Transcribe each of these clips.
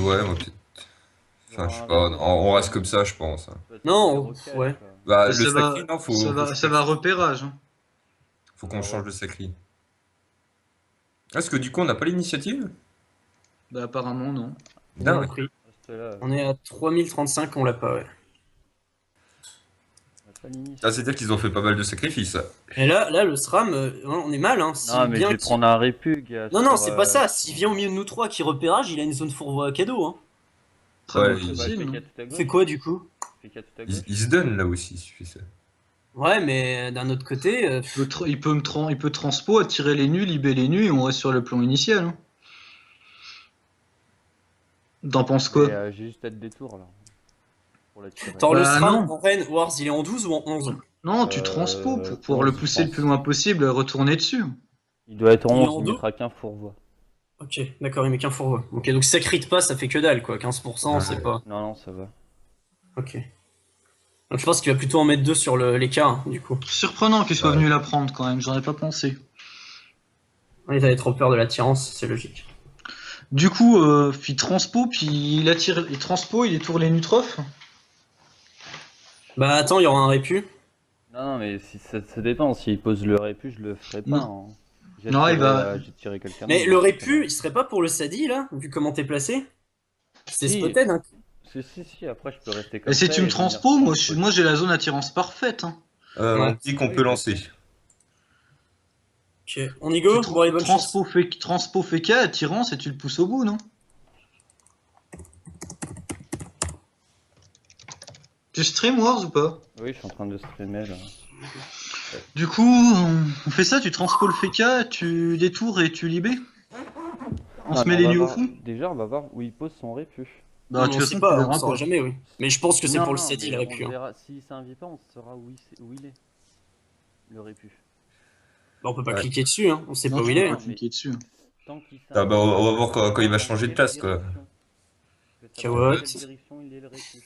Ouais, on va peut-être. Enfin, je sais pas, on reste comme ça, je pense, hein. Non, ouais. Bah, Bah, le sacri, non, faut ça changer va le sacri. repérage, hein. Faut qu'on change le sacri. Est-ce que du coup, on n'a pas l'initiative? Bah, apparemment, non. Non Dingue. pris. Reste là, On est à 3035, on l'a pas, ouais. on a pas l'initiative. Ah, c'est-à-dire qu'ils ont fait pas mal de sacrifices. Et là, le SRAM, on est mal, hein. S'il Non, mais je vient vais prendre un répug. Non, c'est pas ça. S'il vient au milieu de nous trois qui repérage, il a une zone fourvoie à cadeau, hein. Très Ouais, bien possible, non. On fait quoi du coup? Il se donne là aussi, si tu fais ça. Ouais, mais d'un autre côté, Il peut transpo, attirer les nus, libérer les nus, et on reste sur le plan initial, hein. T'en penses quoi? J'ai juste à te détour là. Pour la tirer. attends, le Bah, SRAM non. en Rennes, Wars, il est en 12 ou en 11? Non, tu transpo pour pouvoir 11, le je pousser le pense. plus loin possible et retourner dessus. Il doit être en Il est 11, en il dos mettra qu'un fourvoie. Ok, d'accord, il met qu'un fourvoie. Ok, donc si ça crit pas, ça fait que dalle, quoi. 15%, c'est Ouais. pas... Non, non, ça va. Ok. Donc je pense qu'il va plutôt en mettre deux sur les cas, hein, du coup. Surprenant qu'il soit Ouais. venu la prendre quand même, j'en ai pas pensé. Il avait trop peur de l'attirance, c'est logique. Du coup, il transpo, puis il transpo, il détourne les nutrophes. Bah attends, il y aura un répu. Non, non, mais si ça dépend. S'il pose le répu, je le ferai pas. Non. Hein. J'ai Non, il tiré, va- j'ai tiré quelqu'un Mais d'autre, le donc, répu, il serait pas pour le Sadi, là, vu comment t'es placé? C'est Si. spotted, hein. Si, après je peux rester comme Et si ça. tu me et venir transpo, transpo. moi j'ai la zone attirance parfaite, hein. On Ouais. dit qu'on Oui, peut bah, lancer. Ok, on y go? Bon, allez, bonne chance. Transpo fait K, attirance, et tu le pousses au bout, non? Tu stream Wars ou pas? Oui, je suis en train de streamer là. Du coup, on fait ça, tu transpo le FK, tu détours et tu libé? On Non, se mais met les va nus au voir- fond? Déjà, on va voir où il pose son répu. Bah, Non, de mais toute on sait façon, tu pas, on verras saura pas. jamais, oui. Mais je pense que c'est Non, pour le non, Sadi, le mais répu, on hein. verra. Si c'est un vipin, on saura où il est. Le répu. Bah, on peut pas Ouais. cliquer dessus, hein. On sait Non, pas où tu il peux est, pas hein. cliquer dessus. Tant qu'il Ah bah, on va voir quand il va dans changer de quelle place, quoi. direction. Je veux savoir Kawatt. dans quelle direction il est le répu.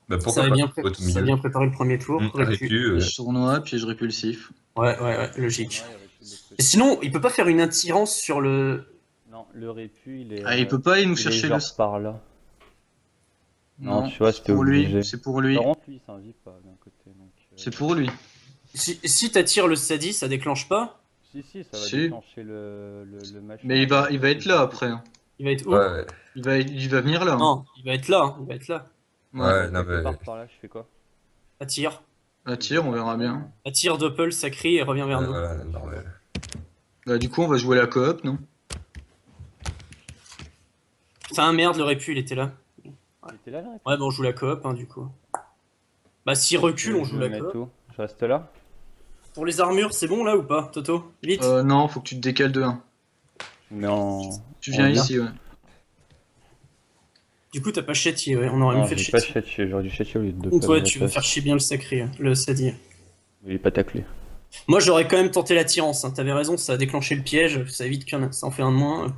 Bah, Ça pourquoi avait pas? bien, Au ça a milieu. bien préparé le premier tour, répu. Répu, Piège sournois, piège répulsif. Ouais, logique. Ouais, il répu de l'autre côté. Et sinon, il peut pas faire une attirance sur le... Non, le répu, il est. Ah, il peut pas aller nous il est chercher genre le. par là. Non, Non, tu vois, c'est c'était pour lui, obligé. c'est pour lui. Par contre, lui, c'est un vipin d'un côté. Donc, C'est pour lui. Si t'attires le Sadi, ça déclenche pas? Si, ça va Si. déclencher le machin. Mais il va être là après, hein. Il va être où? ouais, Il va venir là, hein. Non, il va être là, hein. Il va être là. Ouais. ouais, non, Quelque mais. part par là, je fais quoi? Attire. Attire, on verra bien. Attire, doppel, ça crie et revient vers nous. Voilà, normal. Bah, du coup, on va jouer la coop, non? Enfin, merde, le répu, il était là. Il était là, le répu? Ouais, bon, on joue la coop, hein, du coup. Bah, s'il recule, on Je joue me la mets coop. où? Je reste là? Pour les armures, c'est bon là ou pas, Toto? Vite. Non, faut que tu te décales de 1. Je me mets en. Tu viens en ici, ouais. Du coup, t'as pas châtié, ouais, on aurait Non, mieux fait le j'ai pas châtier. châtié, j'aurais dû châtier au lieu de deux. Donc, pas ouais, mal tu de veux faire chier bien le sacré, le Sadi. Il est pas taclé. Moi, j'aurais quand même tenté l'attirance, hein. T'avais raison, ça a déclenché le piège, ça évite ça en fait un de moins.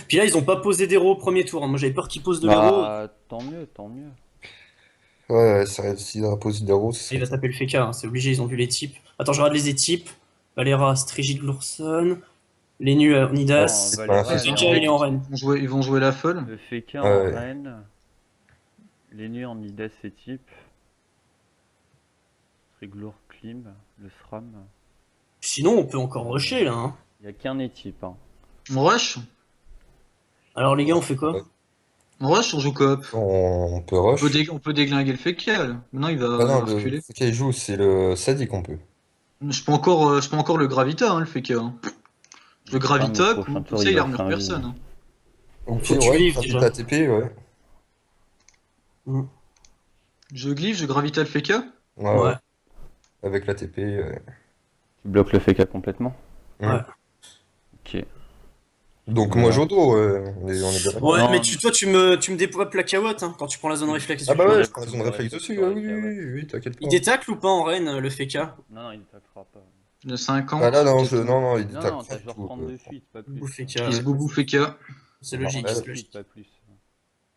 Puis là, ils ont pas posé d'héros au premier tour, hein. Moi, j'avais peur qu'ils posent de l'héros. Bah, tant mieux, tant mieux. Ouais, s'il a posé des roues, Il va taper le FK, hein, c'est obligé, ils ont vu les types. Attends, je regarde les types. Valera, Strigid Glurson. Les nus à Nidas. Non, Valera, Valera, Le c'est FK, un il est en Rennes. Ils vont jouer la folle. Le Féquin Ouais, en ouais. Rennes. Les nuits en Midas et type. Triglour Klim, le SRAM. Sinon, on peut encore rusher là, hein. Il y a qu'un équipe. Hein. On rush? Alors, les gars, on fait quoi? On rush, on joue coop. On peut rush. On peut déglinguer le FK, là. Maintenant, il va Ah non, reculer. le qu'il joue, c'est le Sadi qu'on peut. Je peux encore le Gravita, hein, le FK. Hein. Le Gravita, prochain comme tour, ça, il il va armure faire un personne. Hein. Ok, Faut que tu ouais, livres, quand déjà. t'as TP, ouais. Je glyphe, je Gravita le FK. Ouais, ouais. Avec la TP, Tu bloques le FK complètement. Ouais. Ok. Donc moi, Jodo, on est bien d'accord. Ouais, Non, mais toi, tu me déploies la cawotte, hein, quand tu prends la zone réflexe. Ah bah Ouais, ouais, je prends la zone ouais, réflexe ouais, dessus, ouais, oui, ouais. oui, t'inquiète pas. Il détacle ou pas en Rennes, le FK? Non, il t'attaquera pas. De 50. Ah là, non, peut-être. non, il Non, détacle t'as genre tout, 32 fuites, pas plus. Bouffe FK, Qui se ouais. boubou FK. C'est Normal. logique, c'est Fuite, logique. pas plus.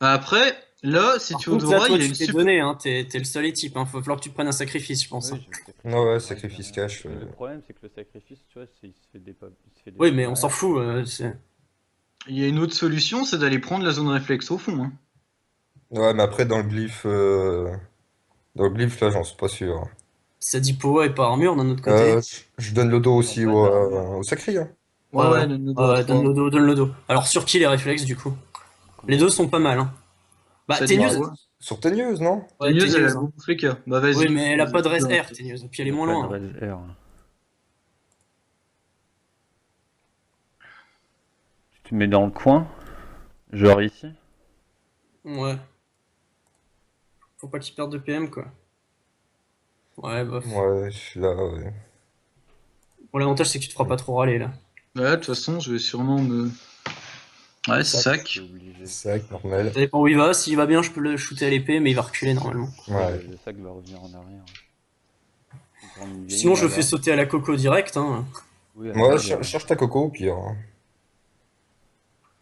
Après, là, si Par tu veux contre, là, Dora, toi, il y a tu une t'es super. donné, hein, t'es le seul équipe, hein. Faut falloir que tu te prennes un sacrifice, je pense, hein. Oui, je vais sacrifier Ah mon ouais, ride, sacrifice derrière. cash. Mais le problème, c'est que le sacrifice, tu vois, il se fait il se fait Oui, dépop mais on s'en derrière. fout. Il y a une autre solution, c'est d'aller prendre la zone réflexe au fond. Hein. Ouais, mais après, dans le glyphe, là, j'en suis pas sûr. Ça dit Powa et pas armure d'un autre côté. Je donne le dos Ils ont aussi pas d'armure. au sacré, hein. Ouais, ouais, donne-nous dos à Donne 3. le dos, donne le dos. Alors, sur qui les réflexes, du coup? Les Comment deux ça? sont pas mal, hein. Bah, Ça dit Ouais. T-News. quoi? Sur Teigneuse, non? T'es Ouais, mieux, elle a T-News, hein. beaucoup fait cas. Bah Oui, vas-y. mais elle a pas de res Vas-y, R, T-News. Puis elle est Il a moins pas loin, de hein. res R. Tu te mets dans le coin, genre ici. Ouais. Faut pas qu'il perde de PM, quoi. Ouais, bof. Ouais, je suis là, ouais. Bon, l'avantage, c'est que tu te feras pas trop râler, là. Ouais, de toute façon, je vais sûrement me. Ouais, c'est Sac. C'est sac. obligé. Sac, normal. Ça dépend où il va. S'il va bien, je peux le shooter à l'épée, mais il va reculer, normalement. Ouais, Ouais. le sac va revenir en arrière. Il prend une vieille Sinon, je là-bas. fais sauter à la coco direct, hein. Oui, Moi, allez, cherche ta coco, au pire.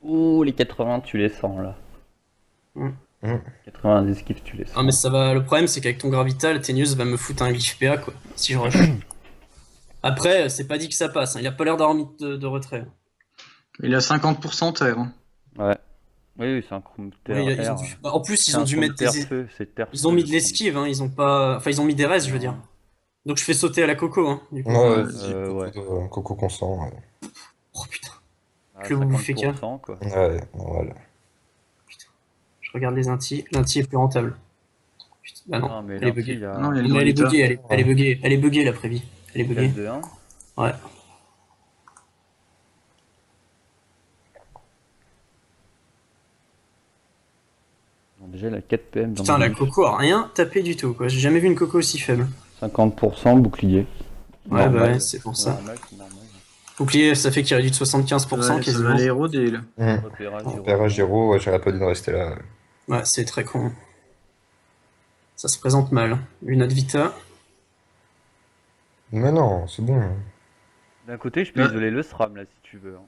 Ouh, les 80, tu les sens là. Mm. 90 esquives, tu les sens. Ah, mais ça va. Le problème, c'est qu'avec ton gravital, Tenius va me foutre un glyphe PA, quoi. Si je rush. Après, c'est pas dit que ça passe, hein. Il a pas l'air d'avoir mis de retrait. Il a 50% terre. Hein. Ouais. Oui, oui, c'est un chrome terre. Oui, ils ont R. dû... bah, en plus, C'est ils ont un dû chrome mettre terre des. feu, c'est terre Ils ont feu, mis le de chrome. l'esquive, hein. Ils ont pas. Enfin, ils ont mis des res, je veux dire. Donc, je fais sauter à la coco, hein. Du coup. Ouais, Ouais. vas-y, coco, Ouais. coco consent. Ouais, Oh putain. À Que vous bouffez qu'un. 50%, quoi. ouais, normal. Je regarde les intis. L'inti est plus rentable. Putain. Bah non, Non, mais elle est lundi, buggée. il y a Non, il y a le Non, mais elle est gravita. buggée, elle est buggée. Elle est buggée, la prévie. Elle est buggée. 4 de 1. Ouais. Bon, déjà, il a 4 PM dans Putain, le la glyphe. coco a rien tapé du tout, quoi. J'ai jamais vu une coco aussi faible. 50% bouclier. Ouais, Normal, bah ouais, c'est pour ça. normal, c'est normal. Bouclier, ça fait qu'il réduit de 75% Ça va quasiment. aller éroder là. Repérage, Père Giro, ouais, j'aurais pas dû en rester là. Ouais, c'est très con. Ça se présente mal. Une autre Vita. Mais non, c'est bon. D'un côté, je peux Ouais. isoler le SRAM là si tu veux. Hein.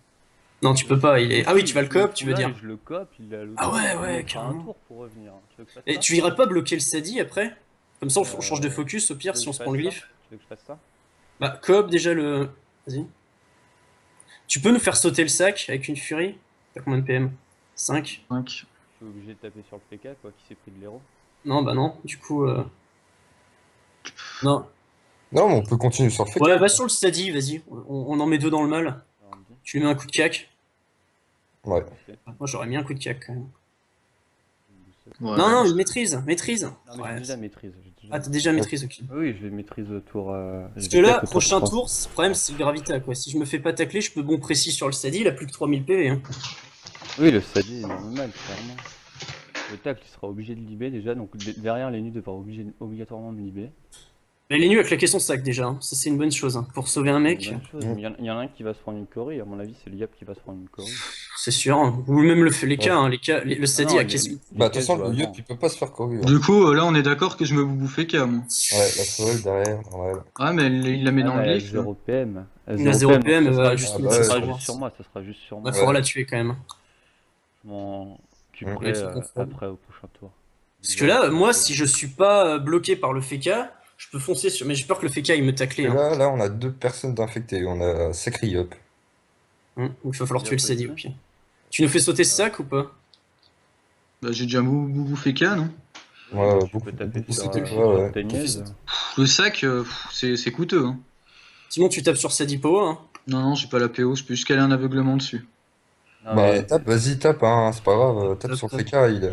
Non, tu peux pas, il est. Ah oui, tu vas le Je cop, tu veux fous là dire. et je le cop, il est à l'autre Ah ouais, bout, ouais, il me fera un carrément. tour pour revenir. Tu veux que je fasse Et ça tu irais pas bloquer le Sadi après? Comme ça, on Euh, change de focus au pire Tu veux si que on je se prend le fasse glyphe. ça Tu veux que je fasse ça Bah, coop déjà le. Vas-y. Tu peux nous faire sauter le sac avec une furie? T'as combien de PM? 5? 5. Je suis obligé de taper sur le PK quoi, qui s'est pris de l'héros. Non, bah non, du coup. Non. Non, mais on peut continuer sur le fait. Ouais, va sur le Sadi, vas-y. On en met deux dans le mal. Alors, dis, Tu lui mets un coup de cac. Ouais. ok. Moi, j'aurais mis un coup de cac quand même. Ouais. Non, non, une maîtrise, maîtrise. Non, mais Ouais, j'ai déjà maîtrise. Ah, t'as déjà maîtrise, ok. Oui, je vais maîtrise au tour. Parce je que vais là, taper au prochain 3. tour, le problème c'est le Gravita quoi. Si je me fais pas tacler, je peux bon précis sur le Sadi, il a plus que 3000 PV. Hein. Oui, le Sadi est normal, clairement. Le tacle, il sera obligé de libérer déjà, donc derrière les nus devra obligatoirement me libérer. Mais les nus avec la question sac déjà, hein. Ça c'est une bonne chose. Hein. Pour sauver un mec, C'est une bonne chose, mais il y en a un qui va se prendre une Cory, à mon avis, c'est le Yap qui va se prendre une Cory. c'est sûr. Hein. Ou même les cas, Ouais. hein. Le Sadi non, a les- question. Bah, de toute cases façon, jouent le avant. Yup, il peut pas se faire courir. Du coup, là, on est d'accord que je me bouffais K, moi. Ouais, la folle derrière, ouais. Ah, mais il la met Ah, dans mais le elle a glyphe. là. 0 PM. Il a 0 PM, ça elle sera va juste, juste Ah, mettre bah ça ouais, sur ça sera moi. juste sur moi, ça sera juste sur Ouais, moi. faudra la tuer quand même. Je m'en Ouais, occuperai c'est conforme. après au prochain tour. Parce que là, moi, si je suis pas bloqué par le Feka, je peux foncer sur. Mais j'ai peur que le Feka il me tacle. Et Hein. là, on a deux personnes d'infectés. On a Sacri Yup. Donc il va falloir Il y a tuer le pas Sadi ici au pire. Tu nous fais sauter ce sac ou pas? Bah, j'ai déjà bouffé K, non? Ouais, Tu beaucoup- peux taper beaucoup, sur, c'était sur quoi, ouais. Teignez. Le sac, c'est coûteux. Hein. Sinon, tu tapes sur Sadi Po. Hein. Non, non, j'ai pas la PO, je peux juste caler un aveuglement dessus. Non, Bah, mais tape, vas-y, tape, hein, c'est pas grave. Tape Tape, sur le tape. PK, il est.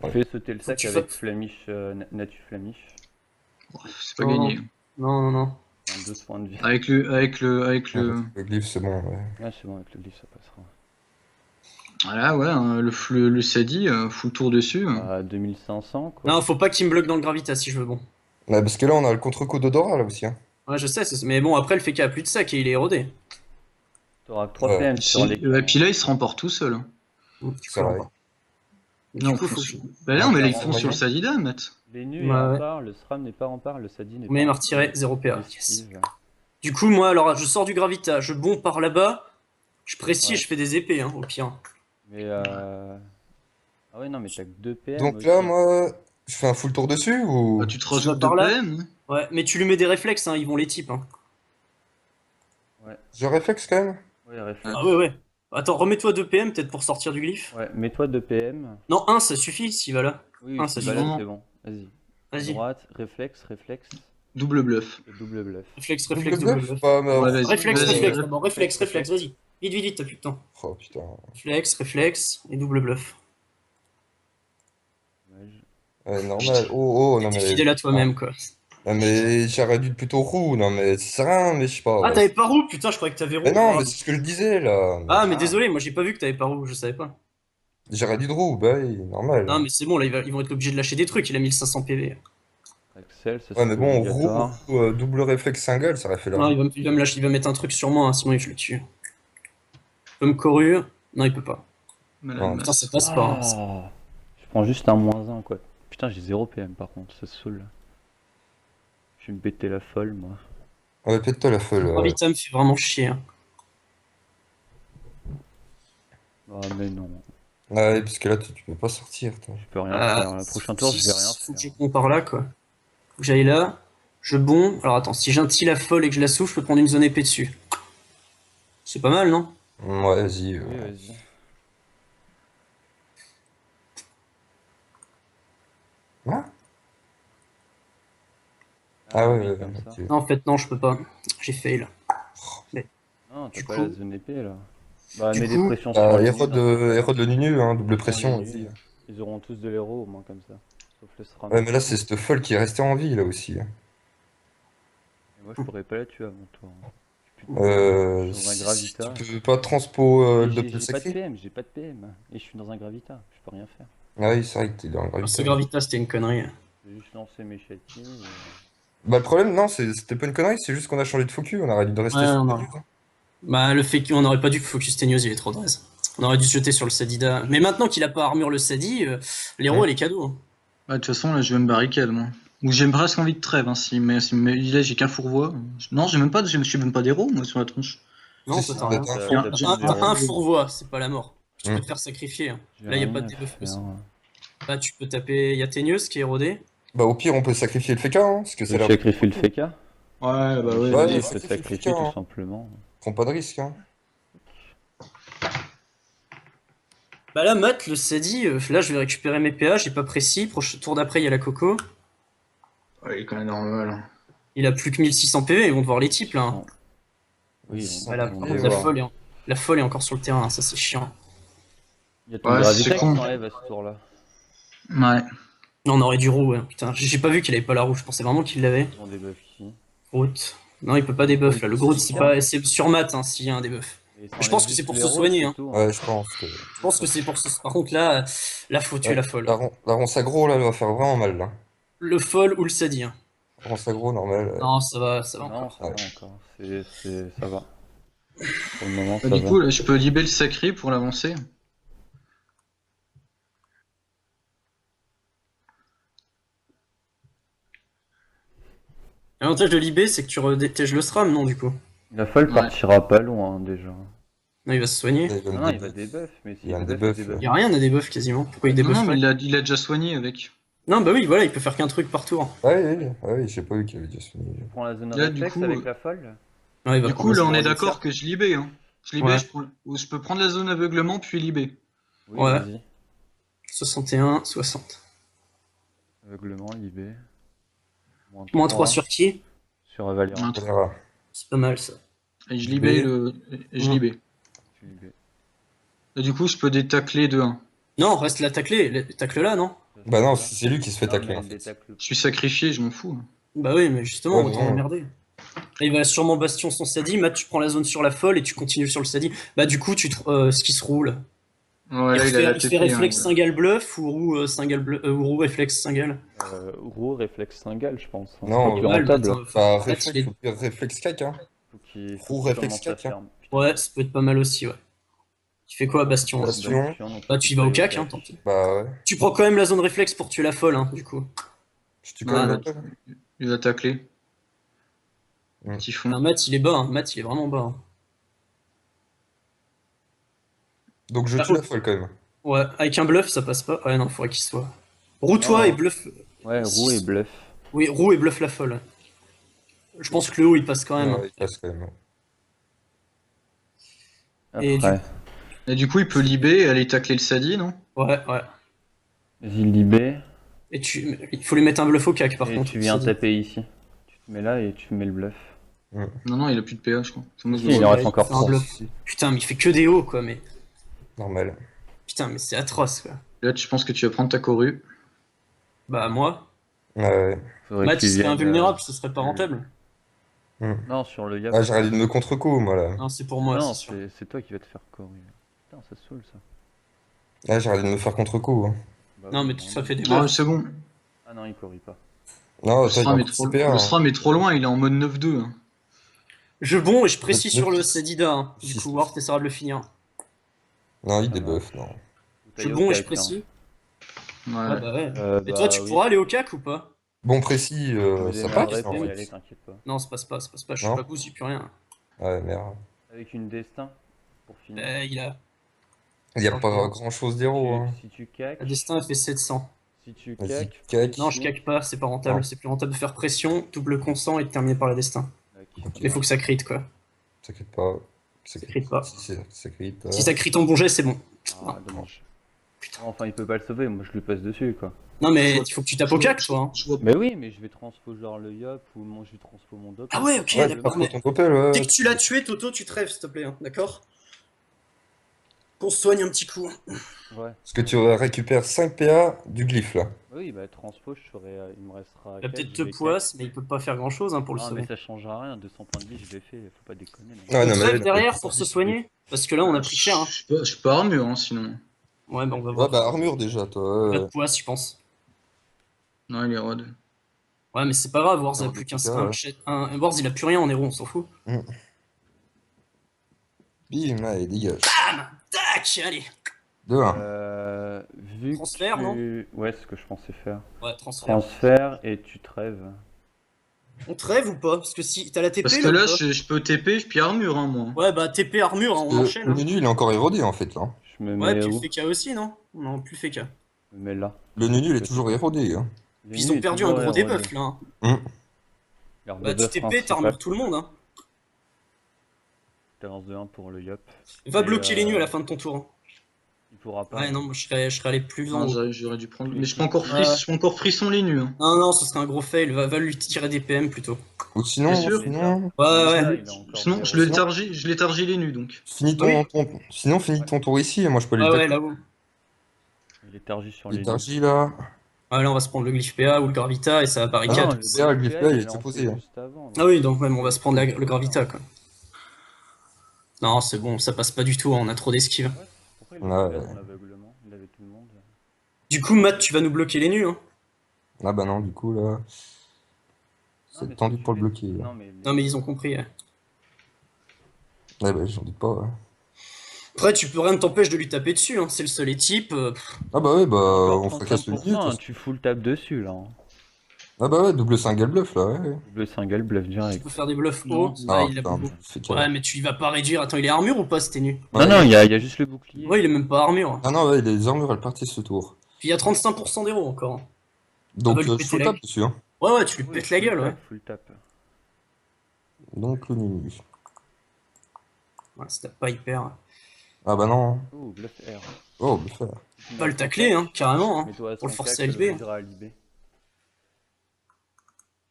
tu fais sauter le Faut sac que tu avec fasses- Flamish, Natu Flamish. C'est pas Non, gagné. Non, non, non. Un 2 points de vie. Avec le. Le glyphe, c'est bon, ouais. Ouais, c'est bon, avec le glyph ça passera. Voilà, ouais, hein, le Sadi, full tour dessus. À 2500 quoi. Non, faut pas qu'il me bloque dans le Gravita si je veux bon. Ouais, parce que là, on a le contre-coup d'Odora, là aussi. Hein. Ouais, je sais, mais bon, après le Feka a plus de sac et il est érodé. T'auras 3 Ouais. PM sur les. Et puis là, il se remporte tout seul. hein. Tu C'est peux vrai. pas. Du Non, coup, faut- faut que... Bah non, mais là, ils Ah, font sur le Sadida, Matt. Les nus Ouais, est en ouais. part, le SRAM n'est pas en part, le Sadi n'est Mais il pas m'a en retiré part. 0 PA. Esquive. Yes. Du coup, moi, alors, je sors du Gravita, je bombe par là-bas, je précise, Ouais. je fais des épées, hein, au pire. Mais Ah ouais, non, mais t'as que 2 PM Donc aussi. là, moi, je fais un full tour dessus ou Bah, tu te vas rajoutes par 2 là. PM. Hein. Ouais, mais tu lui mets des réflexes, hein, ils vont les types. Hein. je réflexe quand même? Ouais, réflexe. Ah ouais, ouais. Attends, remets-toi 2 PM peut-être pour sortir du glyphe. Ouais, mets-toi 2 PM. Non, un ça suffit s'il va là. Oui, Un si ça va là, suffit. Non. c'est bon. Vas-y. Vas-y. Droite, réflexe, réflexe Double bluff. et double bluff. Réflexe, Double réflexe, double bluff? bluff. Pas ma Ouais, vas-y. Réflexe, Vas-y. réflexe d'abord. Réflexe, réflexe, vas-y. Vite, vite, vite, t'as plus de temps. Oh putain. Réflexe, réflexe et double bluff. Dommage. Ouais, normal. Oh, non T'es mais. fidèle à toi-même, quoi. Non mais j'aurais dû plutôt roux, non mais ça sert à rien, mais je sais pas. Ah, Ouais. t'avais pas roux? Putain, je croyais que t'avais roux. Mais non, Ah, mais c'est ce que je disais là. ah, mais désolé, moi j'ai pas vu que t'avais pas roux, je savais pas. J'aurais dû de roux, bah oui, normal. Non, mais c'est bon, là ils vont être obligés de lâcher des trucs, il a 1500 PV. Axel, ça Ouais, mais c'est bon, obligatoire. double réflexe single, ça aurait fait Non, large. il va me lâcher, il va mettre un truc sur moi, hein, sinon je le tue. Comme Coru. Non, il peut pas. Malade, Non. Putain, ça passe pas. Hein. Ah, je prends juste un -1 quoi. Putain, j'ai 0 PM par contre, ça saoule. Je vais me péter la folle moi. Ouais, pète-toi la folle. Gravita me fait vraiment chier. Hein. Ah, mais non, Ouais, parce que là, tu peux pas sortir, toi. je peux rien faire. Le prochain tour, je vais rien Faut que faire. j'aille par là, quoi. Faut que j'aille là. Je bon. Alors attends, si j'intille la folle et que je la souffle, je peux prendre une zone épée dessus. C'est pas mal, non? Ouais, vas-y. Oui, vas-y. Hein? Ah ouais, oui, ouais, comme ça. ok. Non, en fait, non, je peux pas. J'ai fail. Non, t'as Du pas coup- la zone épée là. Bah, Du mets des coup, pressions sur les Hérode le Nunu, hein, double pression, ennemis. vas-y. Ils auront tous de l'héros au moins comme ça. Sauf le SRAM. Ouais, mais là, c'est cette folle qui est restée en vie, là aussi. Hein. Et moi, je pourrais pas la tuer à mon tour. Je suis Euh, dans un si gravita. tu peux pas transpo Mais le j'ai doppel pas de sacré? PM, j'ai pas de PM. Et je suis dans un gravita, je peux rien faire. Ah oui, c'est vrai que t'es dans le ce gravité. Gravita, c'était une connerie. J'ai juste lancé mes châtis. Bah, le problème, non, c'était pas une connerie, c'est juste qu'on a changé de focus, on aurait dû rester Ouais, sur non, le non. focus, hein. Bah, le fait qu'on aurait pas dû focus Tenios, il est trop dresse. On aurait dû se jeter sur le Sadida. Mais maintenant qu'il a pas armure le Sadi, l'héros, Ouais. elle est cadeau. Hein. Bah, de toute façon, là, je vais me barricade, moi. Ou j'ai presque envie de trêve, hein, là, j'ai qu'un fourvoie. Non, je suis même pas d'héros, moi, sur la tronche. Non, Si, toi, si, t'as rien. t'as un T'as- four. t'as J'ai plus de un- héros. Un fourvoie, c'est pas la mort. Tu peux Mm. te faire sacrifier. Hein. J'ai Là, y a rien pas de à debuff faire. possible. Là, tu peux taper. Y a Tenios qui est érodé. Bah, au pire, on peut sacrifier le FK, hein, parce que ça a Je l'air. sacrifie le FK. Ouais, bah ouais. Ouais, vas-y. Je sacrifie te le sacrifie FK, hein. tout simplement. Prends pas de risque, hein. Bah là, Matt, le Sadi, là, je vais récupérer mes PA, j'ai pas précis. Prochain tour d'après, il y a la Coco. Ouais, il est quand même normal. Hein. Il a plus que 1600 PV, ils vont devoir les types là. Hein. Non. Oui, Ils on- Voilà, on par va contre, voir. la folle est encore sur le terrain, ça c'est chiant. Il y a ton Ouais, gravita c'est qui con. s'enlève à ce tour-là. Ouais. Non, on aurait du roux, ouais. Putain, j'ai pas vu qu'il avait pas la roue, je pensais vraiment qu'il l'avait. On débuff qui Groot. Non, il peut pas débuff là. Le Groot, c'est sur Matt hein, s'il y a un débuff. Et Je pense que c'est pour se soigner, hein. Ouais, je pense que. Je pense que c'est pour ce. Par contre, là, faut tuer Ouais, la folle. La ronce aggro, là, elle va faire vraiment mal, là. Le folle ou le Sadi. Hein. La ronce aggro, normal. Non, ça va Non, encore. ça va encore. Ça va. Pour le moment, ça Bah, du va. coup, là, je peux libérer le sacré pour l'avancer. L'avantage de l'IB, c'est que tu redétèges le SRAM, non, du coup. La folle Ouais. partira pas loin déjà. Non, il va se soigner. Il va me Non, il débuff. va débuff, mais Il y a un débuff, debuff, débuff. Il y a rien à débuff quasiment. Pourquoi il Non, débuff non, mais il a déjà soigné avec. Non, bah oui, voilà, il peut faire qu'un truc par tour. Ouais, j'ai pas vu qu'il avait déjà soigné. Tu prends la zone Là, du réflexe coup, avec la folle. Ouais, il va Du prendre coup, le là, on SRAM. est d'accord que je libère. Hein. Je libère, Ouais. je peux prendre la zone aveuglement puis libérer. Oui, Ouais. vas-y. 61, 60. Aveuglement, IB. Moins 3 sur qui? Sur Valérant. Un On verra. C'est pas mal ça. Et je libère et je Ouais. libère. Tu IB. Et du coup, je peux détacler de 1. Non, reste la taclée. Tacle là, non? Bah non, c'est lui qui se fait tacler, en fait. Je suis sacrifié, je m'en fous. Hein. Bah oui, mais justement, Ouais, autant non. l'emmerder. Là, il va sûrement bastion son Sadi. Matt, tu prends la zone sur la folle et tu continues sur le Sadi. Bah, du coup, ce qui se roule. Ouais, là, il fait TP, réflexe hein. single bluff ou roue, ou roue réflexe single. Gros réflexe single, je pense. Hein. Non, C'est pas plus ouais, rentable. attends, Bah, Matt, il est- réflexe cac, hein. Faut Roux qu'il réflexe commence à 4, hein. faire. Putain, Ouais, ça peut être pas mal aussi, ouais. Tu fais quoi, Bastion là Bastion. Bah, tu y vas au cac, hein, tant pis. Bah ouais. Tu prends quand même la zone réflexe pour tuer la folle, hein, du coup. Je tue Ouais, quand même là, la folle. Il va tacler. Ouais. Typhon. Non, Matt, il est bas, hein. Matt, il est vraiment bas. Hein. Donc je Par tue la contre- folle quand même. Ouais, avec un bluff, ça passe pas. Ouais, non, faudrait qu'il soit. Roue-toi Non. et bluff. Ouais, roue et bluff. Oui, roue et bluff la folle. Je pense que le haut il passe quand même. Ouais, il passe quand même. Et Après, Et du coup, il peut libé et aller tacler le Sadi, non? Ouais, ouais. vas-y, libé. Et il faut lui mettre un bluff au cac par Et contre. tu viens c'est dit. taper ici. Tu te mets là et tu mets le bluff. Non, non, il a plus de PA, je crois. Enfin, moi, je Si, le il vois. en Ouais, reste il encore fait un 3. bluff. Putain, mais il fait que des hauts quoi, mais. Normal. Putain, mais c'est atroce quoi. Là, tu penses que tu vas prendre ta corue. Bah, moi, Ouais. Faudrait Matt, qu'il il serait vienne, invulnérable, ce serait pas rentable. Non, sur le yap. Ah, j'aurais dû me contre-coup, moi, là. Non, c'est pour moi, non, c'est sûr. c'est toi qui vas te faire corriger. Putain, ça saoule ça. Ah, j'aurais dû me faire contre-coup. Hein. Bah Non, oui, mais ça fait des Non, bluffs. c'est bon. Ah non, il corrit pas. Non, Le attends, il SRAM a est trop, anticipé, hein. le SRAM est trop loin, il est en mode 9-2. Hein. Je bon et je précise Le- sur le- le Sedida. Hein. Du Six. coup, Ward essaiera de le finir. Non, il Ça débuff, non. Je bon et je précise. Ouais. Ah bah ouais. Et Bah toi, tu oui. pourras aller au cac ou pas? Bon, précis, Je me ça démerderai passe, pour en y fait. aller, t'inquiète pas. Non, ça passe pas, ça passe pas. Je suis Non. pas bousille, plus rien. Ouais, merde. Avec une destin pour finir. Il a. Il y a Ok. pas grand-chose d'héros, hein. Si tu caques, La destin a fait 700. si tu Vas-y, caques, cac. Non, je caque pas, c'est pas rentable. Non. C'est plus rentable de faire pression, double consent et de terminer par la destin. Ok. Mais faut que ça crit quoi. T'inquiète pas. Ça crit pas. Si, ça crit. Si ça crit en bon jet, c'est bon. Ah, dommage. Enfin, il peut pas le sauver, moi je lui passe dessus quoi. Non, mais il faut que tu tapes au cac, toi. Hein. Je vois Mais oui, mais je vais transpo genre le yop ou moi je vais transpo mon dope. Ah ouais, ok, Ouais, d'accord. pas Mais ton topel, ouais. dès que tu l'as tué, Toto, tu te rêves, s'il te plaît. Hein, d'accord? Qu'on se soigne un petit coup. Ouais. Parce que tu récupères 5 PA du glyphe, là. Oui, bah transpo, je ferai, il me restera. Il a quatre, peut-être je te vais poisse, mais il peut pas faire grand chose hein, pour le Non, sauver. mais ça changera rien, 200 points de vie, je l'ai fait, faut pas déconner. non. Ouais, On non, mais trêve là, derrière pour se soigner? Parce que là, on a pris cher. Hein. Je suis pas armure, hein, sinon. Ouais, bah on va Ouais, voir. bah, armure déjà, toi. Pas de poisse, je pense. Non, il est rod. Ouais, mais c'est pas grave, Wars a Alors, plus des qu'un. PK, Wars, il a plus rien en héros, on s'en fout. Bim, allez, dégage. Tac, allez. 2-1. Vu Transfert, que non tu... Ouais, c'est ce que je pensais faire. Ouais, transfert. Transfert et tu trêves. On trêve ou pas? Parce que si t'as la TP Parce que là, là, ou pas je peux TP, puis armure, hein, moi. Ouais, bah TP armure, hein, on enchaîne. Le Hein. Nunu, il est encore érodé, en fait, là. Je me Ouais, mets puis où? le FK aussi, non? Non, plus FK. Je me mets là. Le Nunu, il est toujours érodé, hein. Puis ils ont perdu un gros debuff là. Hein. Bah tu TP, t'armures tout le monde. Hein. T'avances de 1 pour le yop. Va Et, bloquer les nus à la fin de ton tour. Hein. Il pourra pas. Ouais, non, moi je serais allé plus en Non, haut. j'aurais dû prendre. Mais je peux encore, Ouais. je peux encore frisson les nus. Hein. Non, non, ce serait un gros fail. Va lui tirer des PM plutôt. Ou sinon, T'es sûr sinon, Ouais, ouais. Là, il a encore Sinon, zéro. je léthargie les nus, donc. finis Oui. sinon, finis ton tour ici, et moi, je peux Ah aller ouais, là-haut. Il est targi sur les Léthargie, là. Ah là, on va se prendre le glyphe PA ou le Gravita et ça va Ah barricade. non, le PA, le glyphe PA, il est lancé posé, hein. juste avant, donc. Ah oui, donc même on va se prendre le Gravita quoi. Non, c'est bon, ça passe pas du tout, hein, on a trop d'esquive. Pourquoi il Ouais, était là ouais. dans l'aveuglement? Il avait tout le monde. Du coup, Matt, tu vas nous bloquer les nus. Hein. Ah bah non, du coup, là. Non, C'est mais tendu tu pour le fais- bloquer, là. Non, mais ils ont compris. Ouais. Ouais, bah, j'en doute pas, ouais. Après, rien ne t'empêche de lui taper dessus, hein. C'est le seul type. Ah bah ouais, bah, Encore on fracasse le 35%, Nunu. hein, tu full tap dessus là. Hein. Ah bah ouais, double single bluff, là, ouais. Double single bluff Tu direct. peux faire des bluffs Non, hauts. Ah, Ah, il a putain, beaucoup. fais Ouais, carré. mais tu y vas pas réduire. Attends, il est armure ou pas, c'était nu? Ouais, non, il y a juste le bouclier. Ouais, il est même pas armure. Ah non, ouais, les armures, elles partaient ce tour. Puis il y a 35% d'héros encore. Donc, bah, lui je péter faut la tape dessus, hein. Ouais, ouais, tu lui Oui, pètes la full gueule, tap, ouais. Full tap. Donc, le Nunu. Ouais, si t'as pas hyper. Ah bah non. Oh, bluff R. Oh, bluff. Pas le tacler, hein, carrément. Hein. Mets-toi à Pour le 100K, forcer que à libé. voudra à libé.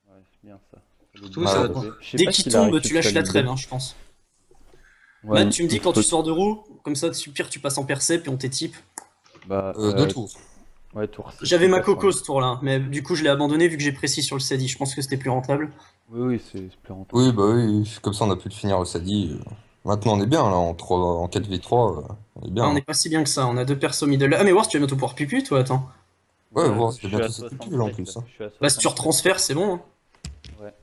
Ouais, c'est bien ça. Surtout, ça va Dès qu'il tombe, tu lâches la trêve, hein, je pense. Matt, tu me dis quand tu sors de roue, comme ça, pire, tu passes en percé, puis on t'équipe. Bah, 2 tours. Ouais, tour 6. J'avais ma coco ce tour-là, mais du coup, je l'ai abandonné vu que j'ai précis sur le Sadi. Je pense que c'était plus rentable. Oui, c'est plus rentable. Oui, bah oui, comme ça on a pu le finir le Sadi. Maintenant on est bien là, en 4v3, on est bien. Ah, on n'est pas si bien que ça, on a deux persos middle. Ah, mais Wars, tu vas bientôt pouvoir pupu, toi, attends. Ouais, voir, je c'est suis bientôt à cette 67, pupille, en plus, hein. je suis à Bah, si tu 67. retransfères, c'est bon. Hein. Ouais.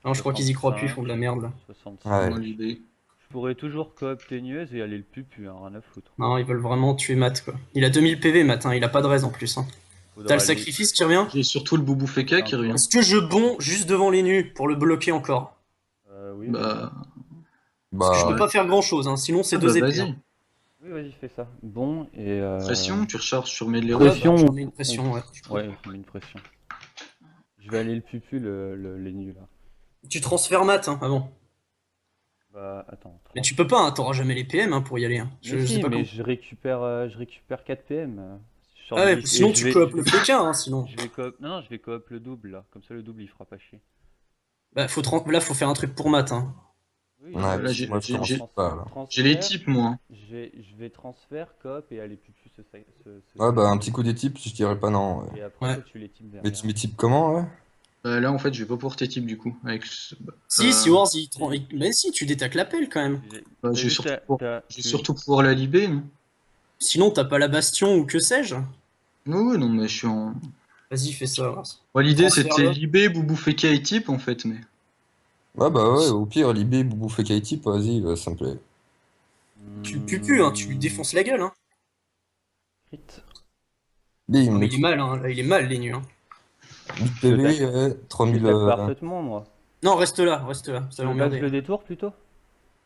Non, je crois qu'ils y croient plus, ils font de la merde là. 65. Ouais. Dans l'idée. Je pourrais toujours coop teigneuse et aller le pupu, hein, rien à foutre. Non, ils veulent vraiment tuer Matt, quoi. Il a 2000 PV, Matt, hein, il a pas de raise en plus. Hein. Faudra T'as le aller- sacrifice qui revient? J'ai surtout le boubou Feka qui revient. Est-ce que je bond juste devant les nus pour le bloquer encore? Oui. Bah, Parce que je Bah, peux pas faire grand chose, hein, sinon c'est ah deux bah, épées. vas-y. Hein. Oui, vas-y, fais ça. Bon, et. Pression, tu recharges sur mes les Pression. J'en mets une pression, ouais. Ouais, je mets une pression. Je vais aller le pupu, les nuls là. Tu transfères mat hein, avant. Bah, attends. Mais tu peux pas, hein, t'auras jamais les PM hein, pour y aller. Hein. Mais Je si, sais pas mais comment. je récupère 4 PM. Je sors Ah du ouais, glitch, et sinon je tu vais- coop le féquin, hein, sinon. Je vais coop. Non, je vais coop le double là. Comme ça, le double il fera pas chier. Bah, là, faut faire un truc pour mat. Hein. Oui, Ouais, là, j'ai- moi je commence j'ai- pas là. J'ai les types, moi. Je vais transfert, coop et aller pupu Ouais, bah un petit coup des types, je dirais pas non. Ouais. Et après, Ouais. toi, tu les types Mais derrière. tu mets type comment, ouais? Là, en fait, je vais pas pour tes types, du coup. Si Wars, bah si, tu détacles l'appel quand même. Bah, T'as je vais vu, surtout, je vais tu- surtout pouvoir la libé, non? Sinon, t'as pas la bastion ou que sais-je. Oui, non, mais je suis en. Vas-y, fais ça. Wars. Moi, l'idée, Transfère-le. c'était libé, Boubou Feka et type, en fait, mais. Ouais, bah ouais, au pire, Libé, Boubou, Fekkai type, vas-y, ça me plaît. Tu le pues, hein, tu lui défonces la gueule. Hein. Crit. Bim, Non, mais il est mal, hein. Là, il est mal, les nuls. Hein. 8 Je PV, Je 3000. le tape parfaitement, moi. Non, reste là, ça Tu va veux pas que je l'emmerder. le détour plutôt?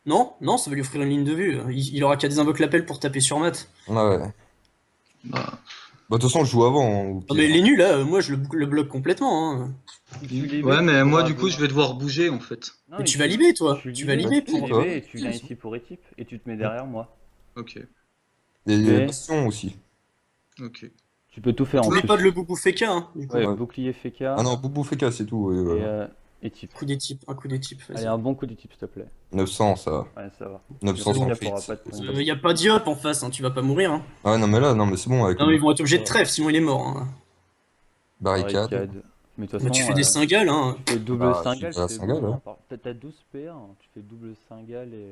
Non, ça va lui offrir une ligne de vue. Il aura qu'à désinvoquer l'appel pour taper sur mat. Ouais. Bah, Bah, de toute façon, je joue avant, hein, au Non, pire. mais les nuls, là, moi, je le bloque complètement. Hein. Si tu libé, ouais, mais tu moi, pourras du coup, je vais devoir bouger, en fait. Non, Mais tu vas libé, toi. tu Tu vas libé, libé tu pour. libé et tu viens ici pour équipe et tu te mets derrière moi. Ok, Et Mais- Bastion aussi. ok. Tu peux tout faire en N'oublie plus. pas de le boubou féca, hein, du coup. Ouais, Ouais. bouclier FK Ah non, Boubou Fekka, c'est tout. Ouais, et, voilà. et type. Un coup des types, Allez, vas-y. un bon coup de type, s'il te plaît. 900, ça va. Ouais, ça va. 900 C'est bon, sans il crit. pourra pas te prendre. Y a pas d'IOP en face, hein, tu vas pas mourir. Hein. Ouais, non, mais là, non, mais c'est bon, avec Non, mais le ils vont être obligés de trèfle, sinon il est mort. Hein. barricade. Mais de toute Bah, façon, tu fais des cingales, hein. tu fais double Bah, cingale, tu fais la c'est cingale, bon. ouais. Hein, t'as 12 PA, hein, tu fais double cingale et.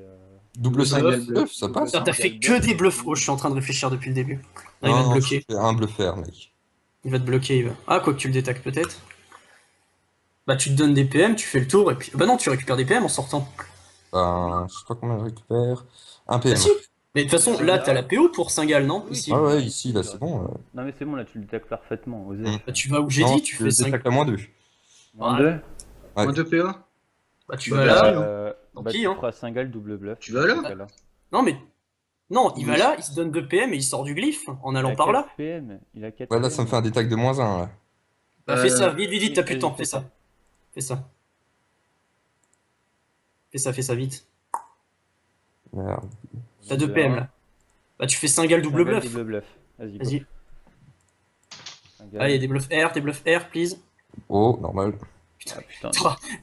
Double Double 5 bluff, ça passe. Putain, t'as fait que des bluffs. Oh, je suis en train de réfléchir depuis le début. Ah, il va te Non, bloquer. je fais un bluffer, mec. Il va te bloquer, il va. Ah, quoi que tu le détectes peut-être. Bah, tu te donnes des PM, tu fais le tour, et puis. Bah, non, tu récupères des PM en sortant. Ben, je sais pas combien je récupère. Un PM. Bah, si. Mais de toute façon, là, t'as la PO pour Singal, non? Oui, Ici. Ah ouais, ici, là, c'est bon. Non, mais c'est bon, là, tu le détectes parfaitement. Osez. Mm. Bah, tu vas où j'ai Non, dit, tu fais 5. détacle à moins 2. Moins Ouais. 2. Ouais. Moins de PA? Bah, tu Bah, vas vas-y, là. hein. Tant Bah, pis, tu hein. feras cingale double bluff. Tu vas là? dans ce cas-là. Non, mais. Non, il va là, il se donne 2 PM et il sort du glyphe en Il allant a par 4 là. PM. Il a 4 Ouais, là, ça me fait un détacle de moins 1, là. Bah, fais ça, vite, vite, vite, t'as plus de temps, Vas-y, fais ça. Fais ça. Fais ça, vite. Merde. T'as 2 PM là. Bah, tu fais Singal double Cingale, bluff. double bluff. Vas-y, go. Vas-y. Cingale. Allez, des bluffs R, please. Oh, normal. Ah, putain.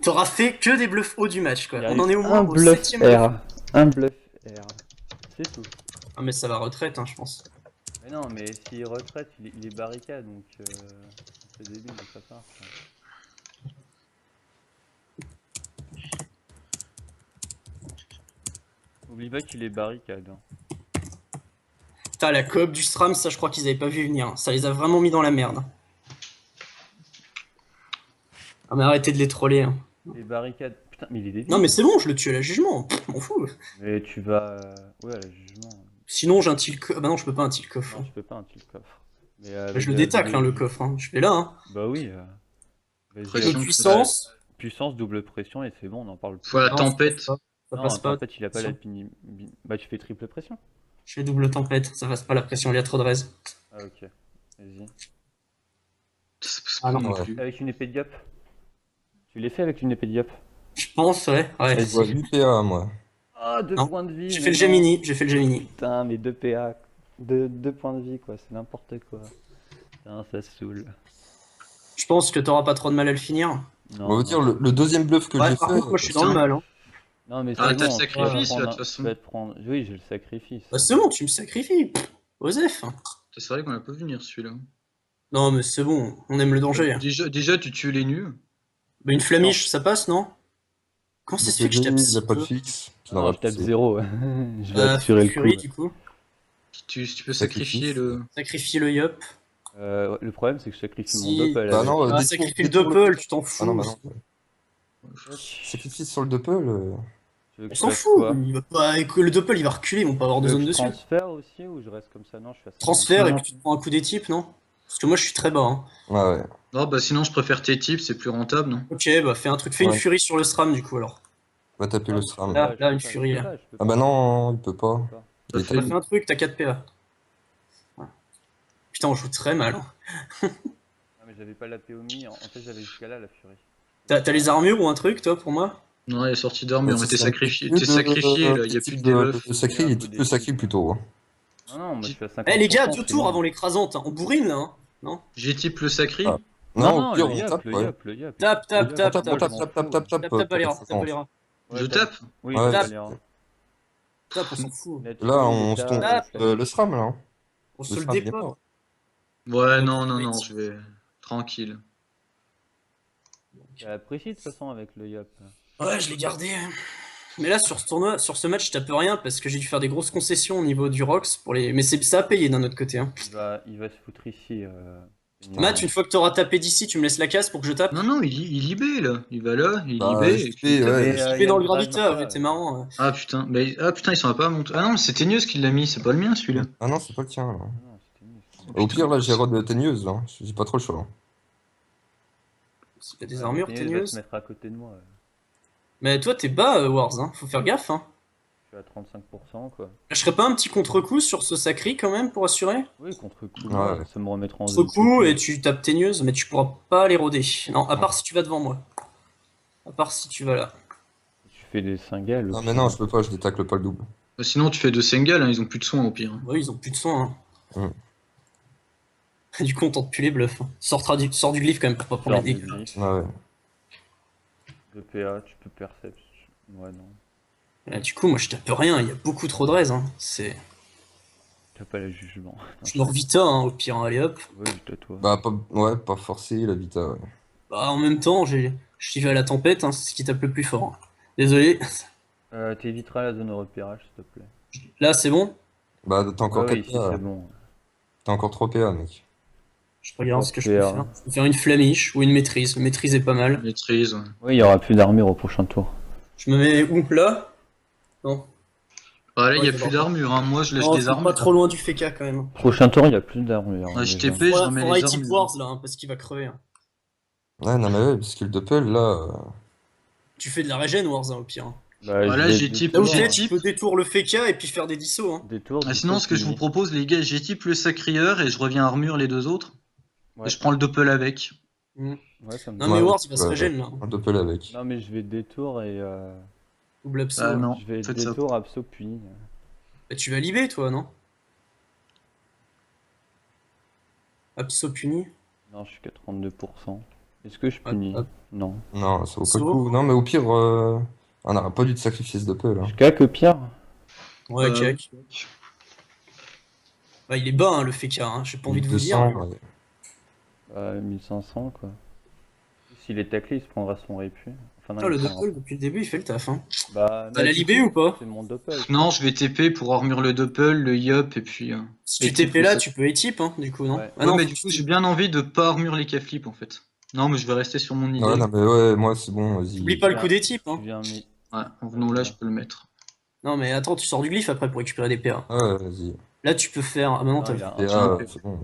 T'auras fait que des bluffs hauts du match, quoi. Il On arrive en est au moins un au bluff 7ème bluff. R. Un bluff R. C'est tout. Ah, mais ça va retraite, hein, je pense. Mais non, mais s'il retraite, il est barricade, donc c'est débile de sa part. quoi. Oublie pas qu'il est barricade. Hein. Putain, la coop du SRAM, ça, je crois qu'ils avaient pas vu venir. Ça les a vraiment mis dans la merde. Ah, mais arrêtez de les troller. Hein. Les barricades. Putain, mais il est débile. Non, mais c'est bon, je le tue à la jugement. Pff, m'en fous. Mais tu vas. Ouais, à la jugement. Sinon, j'ai un tilt coffre. Ah, bah non, je peux pas un tilt coffre. Non, je peux pas un tilt coffre. Mais, Bah, je le détacle, hein, le coffre. Hein. Je vais là. Hein. Bah oui. Vas-y, Pression. De puissance. puissance, double pression, et c'est bon, on en parle plus. Faut la Non, tempête. Ça Non, passe pas. en fait, il a pas la Bah, tu fais triple pression. Je fais double tempête. Ça passe pas la pression, il y a trop de raise. Ah, ok. Vas-y. C'est pas Ah non, non ouais. plus. Avec une épée de diop. Tu l'as fait avec une épée de diop. Je pense, ouais. Je vois 8 PA, moi. Ah, 2 Non. points de vie. J'ai mais fait le non. Gemini. J'ai fait le Gemini. Putain, mais 2 PA. 2 points de vie, quoi. C'est n'importe quoi. Putain, ça saoule. Je pense que t'auras pas trop de mal à le finir. Non, On va non. dire, le deuxième bluff que Ouais, j'ai par fait. contre, moi je suis dans le mal. Hein. Non, mais Ah, c'est t'as bon, le tu vas sacrifice, prendre là, de un- toute façon. tu vas te prendre... Oui, j'ai le sacrifice. Bah, c'est bon, tu me sacrifies. Pff, Osef. C'est vrai qu'on a pas vu venir celui-là. Non, mais c'est bon, on aime le danger. Déjà, tu tues les nus. Bah, une flamiche, ça passe, non? Comment ça se fait que je tape Il si a pas de peu fixe. Non, je tape 0. Je vais assurer le Fury, coup. du coup. Tu peux sacrifier le. Sacrifier le Yop. Le problème, c'est que je sacrifie Si. mon doppel. Bah non, Ah, détourne- sacrifier le détourne doppel, tu t'en fous. Ah non, bah non. Sacrifice sur le doppel. Tu veux que On je s'en fasse fout. quoi Il va pas... avec le doppel, il va reculer, ils vont pas avoir de Tu veux zone que je dessus. transfère aussi ou je reste comme ça? Non, je suis à 50. Transfert et puis tu te prends un coup des types, non? Parce que moi je suis très bas. Hein. Ouais, ouais. Non, bah sinon, je préfère tes types, c'est plus rentable, non? Ok, bah fais un truc, fais une Ouais. furie sur le SRAM du coup alors. Va taper le SRAM. Là, une furie, là. Je peux Ah bah non, il peut pas. Il fait. T'as fait un truc, t'as 4 PA. Ouais. Putain, on joue très mal. Hein. Ah, mais j'avais pas la POMI, en fait j'avais jusqu'à là la furie. T'as les armures ou un truc, toi, pour moi? Non, il est sorti d'armure, mais t'es sacrifié, T'es là, il y a plus de debuff. de sacré, il est type de sacré plutôt. Hein. Non, moi je suis à 50%. Eh les gars, 2 c'est tours bon. avant l'écrasante. Hein. On bourrine là, hein. Non? J'ai type le sacré. Ah. Non, Non, au pire, le on yap, tape, le ouais. yap, le yap. Tape, tape, Le tape, yap, On tape. tape, je m'en tape, fous. tape, tape, tape. Tape, tape Valera, pour tape Valera. Ouais, Je tape. Oui, Ouais, tape tape. Valera. Tape, on s'en fout. Là, on se tombe Tape. le SRAM, là. Hein. On Le se le SRAM, il est dépose. mort. Ouais, non, je vais. Tranquille. Apprécie de toute façon avec le yap. Ouais, je l'ai gardé. Mais là, sur ce tournoi, sur ce match, je tape rien parce que j'ai dû faire des grosses concessions au niveau du Rox pour les. Mais ça a payé d'un autre côté. Hein. Il va se foutre ici. Matt, une fois que t'auras tapé d'ici, tu me laisses la casse pour que je tape. Non, il libé là. Il va là, il Bah, libé. JP, Et puis il tape. ouais. Je vais dans le Gravita, ouais, t'es marrant. Ah putain, ils sont pas à monter. Ah non, c'est Teigneuse qui l'a mis, c'est pas le mien celui-là. Ah non, c'est pas le tien, là. Non, c'était nul. Au pire, là, j'ai Rod Teigneuse, là. J'ai pas trop le choix. Il y a des armures, Il va se teigneuse. mettre à côté de moi. Mais toi, t'es bas, Wars, hein. Faut faire gaffe, hein. Je suis à 35%, quoi. Je ferais pas un petit contre-coup sur ce sacri quand même pour assurer? Oui, contre-coup, Ouais. ça me remettra en Contre-coup et tu tapes teigneuse, mais tu pourras pas l'éroder. Non, à part si tu vas devant moi. À part si tu vas là. Tu fais des singles. Non, mais non, je peux pas, je détacle pas le double. Sinon tu fais 2 singles, hein, ils ont plus de soins au pire. Ouais, ils ont plus de soins. Hein. Mm. Du coup, on tente plus les bluffs. Hein. Sors du glyphe quand même pour pas prendre les dégâts. Ouais. De PA, tu peux percept. Ouais, non. Du coup, moi je tape rien, il y a beaucoup trop de raise. Hein. C'est. T'as pas le jugement. Je me revita, hein, au pire, hein. Allez hop. Ouais, juste à toi. Bah, pas forcé, la Vita, ouais. Bah, en même temps, je suis à la tempête, hein, c'est ce qui tape le plus fort. Hein. Désolé. T'éviteras la zone de repérage, s'il te plaît. Là, c'est bon? Bah, t'as encore Ouais, 4 ici, PA. c'est bon. T'as encore 3 PA, mec. Je regarde ce que je peux PA. faire. Je peux faire une flamiche ou une maîtrise. La maîtrise est pas mal. Maîtrise, ouais. Oui, il y aura plus d'armure au prochain tour. Je me mets où là? Non. Ah là, il y a Ouais, plus c'est d'armure, hein. Moi je lâche Non, des c'est armures. pas trop loin du FK quand même. Prochain tour, il y a plus d'armure. Ah, je déjà. TP, je remets Faudra les type armures. Wars là, hein, parce qu'il va crever. Hein. Ouais, non, mais ouais, parce que le Doppel, là. Tu fais de la régène Wars, hein, au pire. Hein. Bah, Voilà, je vais j'ai type- Là où J'ai tu peux détour le FK et puis faire des dissos. Hein. Des tours. Ah, sinon, ce que je vous propose, les gars, j'ai type le sacrieur et je reviens armure les deux autres. Ouais. Et je prends le doppel avec. Mm. Ouais, ça me Non va. mais Ouais, Wars il va se ouais, régène là. Un Doppel avec. Non, mais je vais détour et. Double abso. Ah non, Je vais faites ça. détour, abso, puis. Bah, tu vas libé toi, non? Abso puni. Non, je suis qu'à 32%. Est-ce que je Ah, punis ah. Non. Non, ça vaut pas Ça le vaut coup. Non, mais au pire, on n'aurait pas dû de sacrifier ce Doppel, là. Je caque pire. Ouais, ok. Bah, il est bas hein, le FK, hein. J'ai pas envie de vous dire. 1200, ouais. 1500, quoi. S'il est taclé, il se prendra son répu. Enfin, non, Ah, le il prendra- doppel depuis le début il fait le taf. Hein. Bah, T'as la du libé coup, ou pas? C'est mon doppel. Non, je vais TP pour armure le doppel, le yup et puis. Si Et tu TP là, ça- tu peux étip hein, du coup, non? Ouais. Ah Ouais, non, mais faut du que coup, tu- j'ai bien envie de pas armure les K-flip en fait. Non, mais je vais rester sur mon idée. Ouais, non, mais ouais, moi, c'est bon, vas-y. T'oublies pas le coup des types. Tu Hein. viens mi- Ouais, en venant là, je peux le mettre. Non mais attends, tu sors du glyphe après pour récupérer des PA. Ouais, vas-y. Là tu peux faire. Ah bah non, Ah, t'as. il a un- Et tiens, là, ok. c'est bon.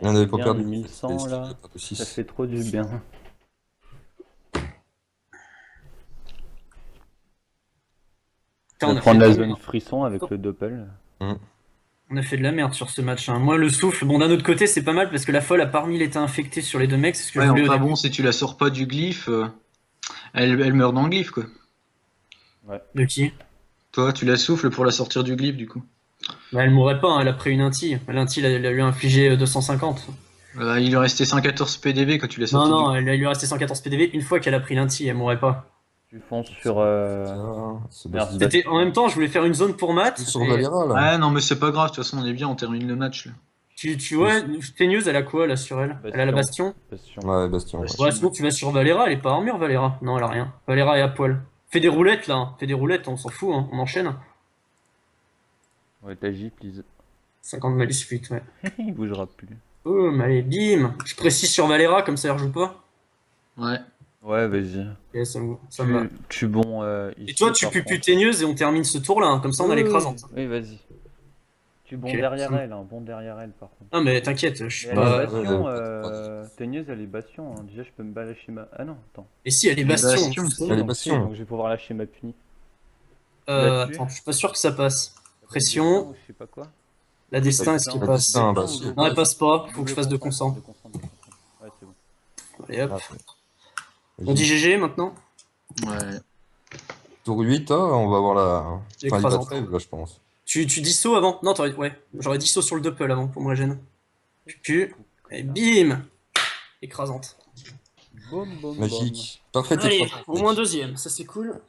Il en avait pas bien perdu. 1100 C'était- là. c'était pas de Ça six. fait trop du bien. Putain, On on va a prendre fait la de- zone frisson avec le doppel. On a fait de la merde sur ce match. Hein. Moi, le souffle, bon, d'un autre côté, c'est pas mal parce que la folle a parmi l'état infecté sur les deux mecs. C'est ce que Ouais, je voulais au enfin début. bon, si tu la sors pas du glyphe, elle meurt dans le glyphe quoi. De qui? Toi, tu la souffles pour la sortir du glyphe du coup. Bah, elle mourrait pas, hein, elle a pris une inti. L'inti, elle a lui infligé 250. Il lui restait 114 PDB quand tu l'as Non, sorti. non, elle lui restait 114 PDV. Une fois qu'elle a pris l'inti, elle mourrait pas. Tu fonces sur. Ah, c'est bon. Merde. C'était en même temps, je voulais faire une zone pour Matt. Sur et Valera, là. Ouais, non, mais c'est pas grave, de toute façon, on est bien, on termine le match là. tu vois, Teigneuse, elle a quoi là sur elle? Elle a la bastion? Bastion. Ouais, Bastion. Ouais. Bastion. Ouais, sinon tu vas sur Valera, elle est pas armure Valera. Non, elle a rien. Valera est à poil. Fais des roulettes là, hein. Fais des roulettes, on s'en fout, hein. On enchaîne. Ouais, t'as J, please. 50 malus fuite, ouais. Il bougera plus. Oh, mais allez, bim! Je précise sur Valera, comme ça elle rejoue pas. Ouais. Ouais, vas-y. Et ça me va. Tu bon. Et ici, toi, tu par pues contre. Teigneuse et on termine ce tour là, hein. Comme ça on a l'écrasante. Oui, vas-y. Tu bon Ok. derrière elle, hein, bon derrière elle par contre. Non, mais t'inquiète, je suis Mais elle pas. est bastion, ouais. Teigneuse elle est bastion. Hein. Déjà, je peux me lâcher ma. Ah non, attends. Et si, elle est bastion. Bastion, justement. Elle est Donc, bastion. Donc, je vais pouvoir lâcher ma punie. Là-dessus. Attends, je suis pas sûr que ça passe. Pression. Je sais pas quoi. La destin, est-ce qu'il La passe? destin, bah, si. Non, elle passe pas. Faut que je fasse de consent. Ouais, c'est bon. Allez hop. Ah, On dit GG maintenant? Ouais. Tour 8, on va voir la. Enfin, il va Écrasante. trêve, là, je pense. Tu dis saut avant? Non, ouais. J'aurais dit saut sur le doppel avant pour me régénérer. Pu. Et bim! Écrasante. Boum, boum, Magique. Parfait Allez, écrasante. au moins deuxième, ça c'est cool.